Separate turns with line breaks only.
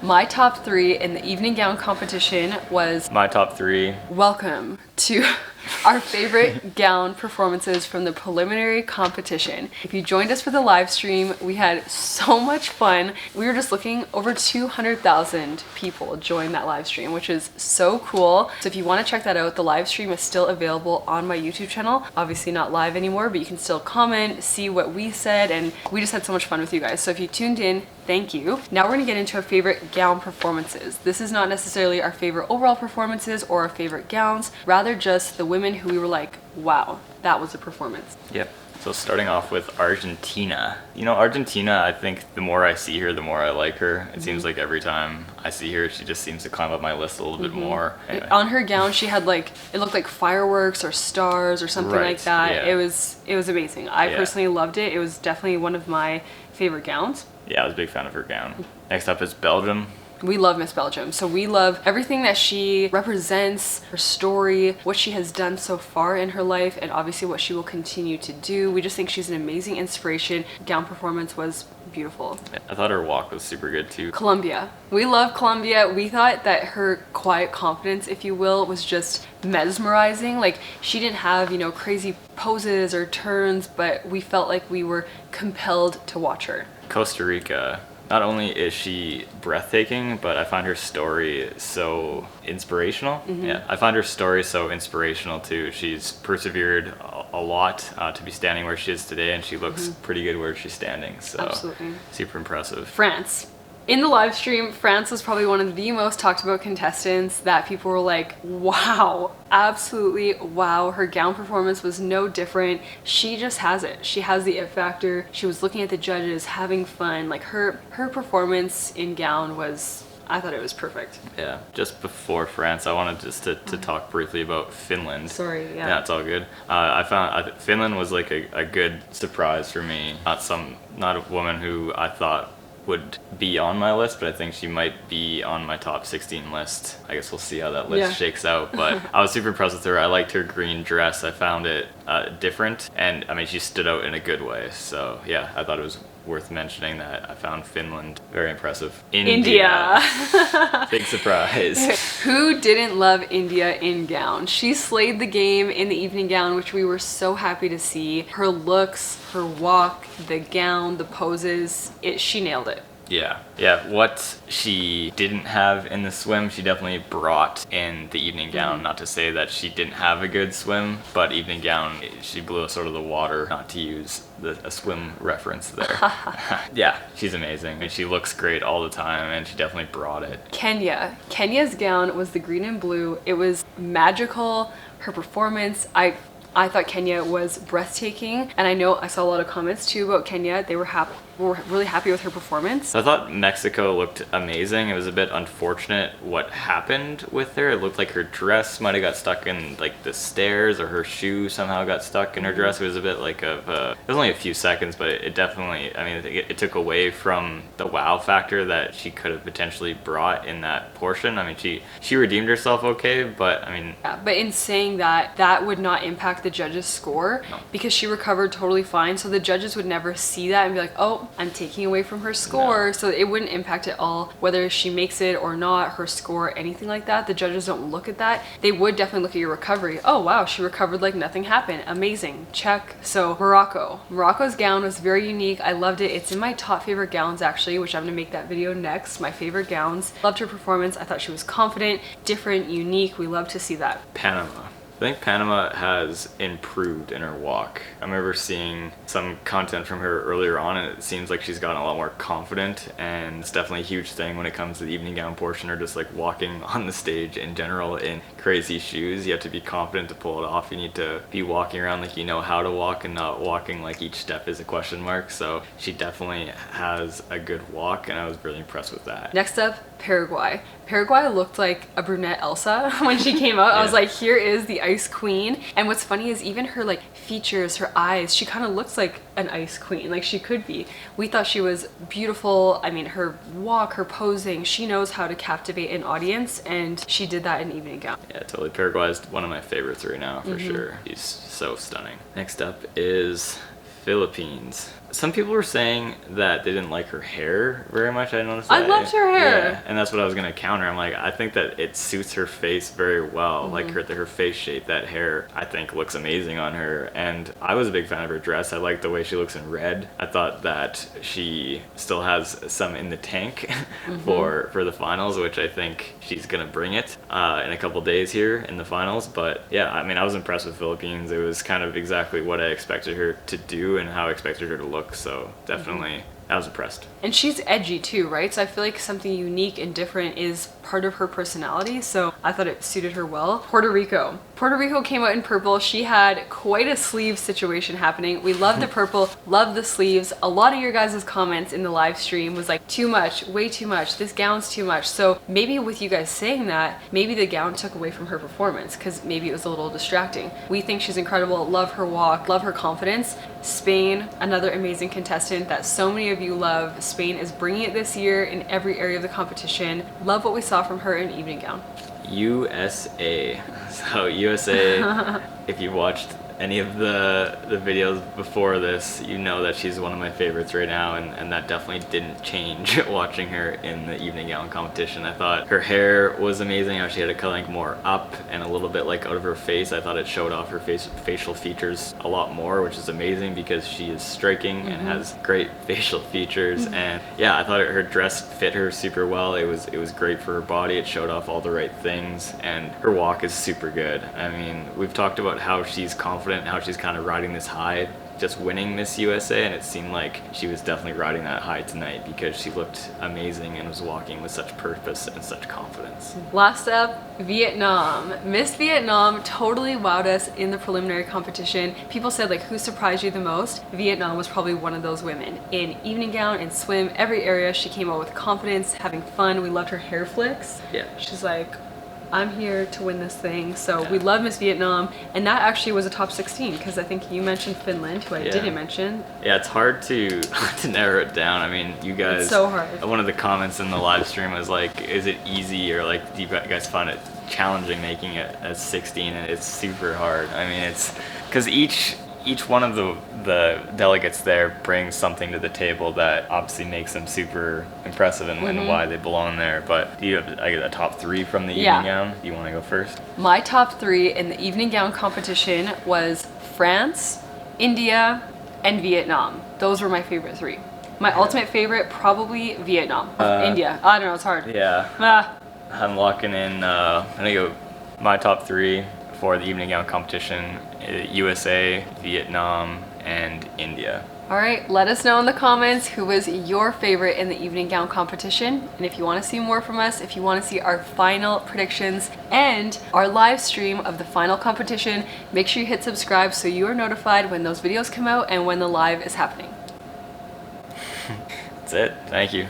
My top 3 in the evening gown competition was
My top 3.
welcome to our favorite gown performances from the preliminary competition. If you joined us for the live stream, we had so much fun. We were just looking, over 200,000 people joined that live stream, which is so cool. So if you want to check that out, the live stream is still available on my YouTube channel. Obviously not live anymore, but you can still comment, see what we said, and we just had so much fun with you guys. So if you tuned in, thank you. Now we're gonna get into our favorite gown performances. This is not necessarily our favorite overall performances or our favorite gowns, rather just the women who we were like, wow, that was a performance.
Yep. So starting off with Argentina. You know, Argentina, I think the more I see her, the more I like her. It seems like every time I see her, she just seems to climb up my list a little bit more. Anyway.
On her gown, she had like, it looked like fireworks or stars or something like that.
Yeah.
It was amazing. I personally loved it. It was definitely one of my favorite gowns.
Yeah, I was a big fan of her gown. Next up is Belgium.
We love Miss Belgium, so we love everything that she represents, her story, what she has done so far in her life, and obviously what she will continue to do. We just think she's an amazing inspiration. Gown performance was beautiful.
I thought her walk was super good too.
Colombia. We love Colombia. We thought that her quiet confidence, if you will, was just mesmerizing. Like, she didn't have, you know, crazy poses or turns, but we felt like we were compelled to watch her.
Costa Rica. Not only is she breathtaking, but I find her story so inspirational. Yeah, I find her story so inspirational too. She's persevered a lot to be standing where she is today, and she looks pretty good where she's standing. So
absolutely.
Super impressive.
France. In the live stream, France was probably one of the most talked about contestants that people were like, wow, absolutely wow. Her gown performance was no different. She just has it. She has the it factor. She was looking at the judges, having fun. Like her performance in gown was, I thought it was perfect.
Yeah, just before France, I wanted just to talk briefly about Finland.
Sorry, yeah.
Yeah, it's all good. I found Finland was like a good surprise for me. Not a woman who I thought would be on my list, but I think she might be on my top 16 list. I guess we'll see how that list shakes out, but I was super impressed with her. I liked her green dress. I found it different, and I mean, she stood out in a good way. So yeah, I thought it was worth mentioning that I found Finland very impressive. India. Big surprise.
Who didn't love India in gown? She slayed the game in the evening gown, which we were so happy to see. Her looks, her walk, the gown, the poses, she nailed it.
Yeah, what she didn't have in the swim, she definitely brought in the evening gown. Not to say that she didn't have a good swim, but evening gown, she blew us out of the water, not to use a swim reference there. Yeah, she's amazing, and she looks great all the time, and she definitely brought it.
Kenya's gown was the green and blue. It was magical. Her performance, I thought Kenya was breathtaking, and I know I saw a lot of comments too about Kenya. They were really happy with her performance.
I thought Mexico looked amazing. It was a bit unfortunate what happened with her. It looked like her dress might have got stuck in like the stairs, or her shoe somehow got stuck in her dress. It was a bit like it was only a few seconds, but it definitely, I mean, it took away from the wow factor that she could have potentially brought in that portion. I mean, she redeemed herself okay, but I mean...
Yeah, but in saying that, that would not impact the judges' score, because she recovered totally fine, so the judges would never see that and be like, oh, I'm taking away from her score. No. So it wouldn't impact at all whether she makes it or not, her score, anything like that. The judges don't look at that. They would definitely look at your recovery. Oh wow, she recovered like nothing happened. Amazing, check. So Morocco's gown was very unique. I loved it. It's in my top favorite gowns actually, which I'm gonna make that video next. My favorite gowns. Loved her performance. I thought she was confident, different, unique. We love to see that.
Panama. I think Panama has improved in her walk. I remember seeing some content from her earlier on, and it seems like she's gotten a lot more confident, and it's definitely a huge thing when it comes to the evening gown portion, or just like walking on the stage in general in crazy shoes. You have to be confident to pull it off. You need to be walking around like you know how to walk, and not walking like each step is a question mark. So she definitely has a good walk, and I was really impressed with that.
Next up, Paraguay. Paraguay looked like a brunette Elsa when she came out. I was like, here is the ice queen. And what's funny is even her like features, her eyes, she kind of looks like an ice queen, like she could be. We thought she was beautiful. I mean, her walk, her posing, she knows how to captivate an audience, and she did that in evening gown.
Yeah, totally. Paraguay is one of my favorites right now, for sure. He's so stunning. Next up is Philippines. Some people were saying that they didn't like her hair very much. I noticed
I
that.
loved her hair.
Yeah, and that's what I was gonna counter. I'm like, I think that it suits her face very well. Like her face shape, that hair, I think looks amazing on her. And I was a big fan of her dress. I like the way she looks in red. I thought that she still has some in the tank for the finals, which I think she's gonna bring it in a couple days here in the finals. But yeah, I mean, I was impressed with Philippines. It was kind of exactly what I expected her to do and how I expected her to look. So definitely, I was impressed.
And she's edgy too, right? So I feel like something unique and different is part of her personality. So I thought it suited her well. Puerto Rico. Puerto Rico came out in purple. She had quite a sleeve situation happening. We love the purple, love the sleeves. A lot of your guys' comments in the live stream was like, too much, way too much. This gown's too much. So maybe with you guys saying that, maybe the gown took away from her performance because maybe it was a little distracting. We think she's incredible. Love her walk, love her confidence. Spain, another amazing contestant that so many of you love. Spain is bringing it this year in every area of the competition. Love what we saw from her in evening gown.
USA. So USA, if you watched any of the videos before this, you know that she's one of my favorites right now, and that definitely didn't change watching her in the evening gown competition. I thought her hair was amazing, how she had it kind of like more up and a little bit like out of her face. I thought it showed off her facial features a lot more, which is amazing because she is striking and has great facial features. And yeah, I thought her dress fit her super well. It was great for her body. It showed off all the right things, and her walk is super good. I mean, we've talked about how she's confident, how she's kind of riding this high just winning Miss USA, and it seemed like she was definitely riding that high tonight because she looked amazing and was walking with such purpose and such confidence.
Last up, Vietnam. Miss Vietnam totally wowed us in the preliminary competition. People said like, who surprised you the most? Vietnam was probably one of those women. In evening gown and swim, every area she came out with confidence, having fun. We loved her hair flicks.
Yeah.
She's like, I'm here to win this thing. So we love Miss Vietnam, and that actually was a top 16 because I think you mentioned Finland, who I didn't mention.
Yeah, it's hard to narrow it down. I mean, you guys.
It's so hard.
One of the comments in the live stream was like, "Is it easy or like do you guys find it challenging making it as 16?" And it's super hard. I mean, it's because each one of the delegates there brings something to the table that obviously makes them super impressive and why they belong there. But do you have a top 3 from the evening gown? Do you want to go first?
My top 3 in the evening gown competition was France, India, and Vietnam. Those were my favorite 3. My ultimate favorite, probably Vietnam. India. I don't know, it's hard.
Yeah. I'm locking in, I'm gonna go my top 3 for the evening gown competition: USA, Vietnam, and India.
All right, let us know in the comments who was your favorite in the evening gown competition. And if you want to see more from us, if you want to see our final predictions and our live stream of the final competition, make sure you hit subscribe so you are notified when those videos come out and when the live is happening.
That's it. Thank you.